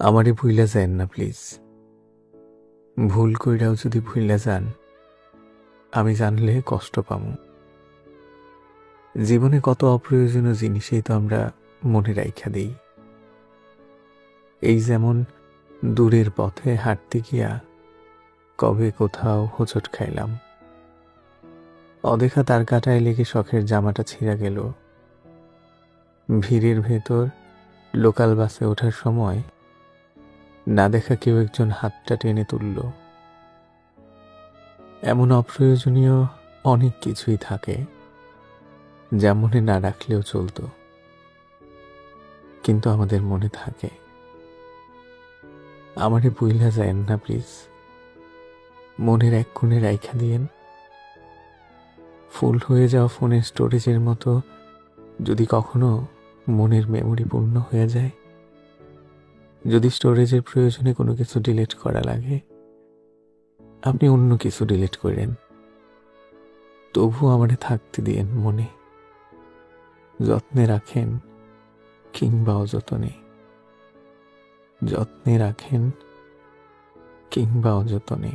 আমারে ভুইলা যায়েন না প্লিজ। ভুল কইরাও যদি ভুইলা যান, আমি জানলে কষ্ট পামু। জীবনে কত অপ্রয়োজনীয় জিনিসই তো আমরা মনে রাইখা দেই। এই যেমন দূরের পথে হাঁটতে গিয়া কবে কোথাও হোঁচট খাইলাম, অদেখা তার কাটায় লেগে শখের জামাটা ছিঁড়া গেল, ভিড়ের ভেতর লোকাল বাসে ওঠার সময় না দেখা কেউ একজন হাতটা টেনে তুলল। এমন অপ্রয়োজনীয় অনেক কিছুই থাকে যা মনে না রাখলেও চলতো, কিন্তু আমাদের মনে থাকে। আমারে ভুইলা যায়েন না প্লিজ। মনের এক কোণে রাইখা দিয়েন। ফুল হয়ে যাওয়া ফোনের স্টোরেজের মতো যদি কখনো মনের মেমোরি পূর্ণ হয়ে যায়, যদি স্টোরেজের প্রয়োজনে কোনো কিছু ডিলিট করা লাগে, আপনি অন্য কিছু ডিলিট করেন, তবু আমারে থাকতে দিয়েন মনে। যত্নে রাখেন কিংবা অযত্নে, যত্নে রাখেন কিংবা অযত্নে।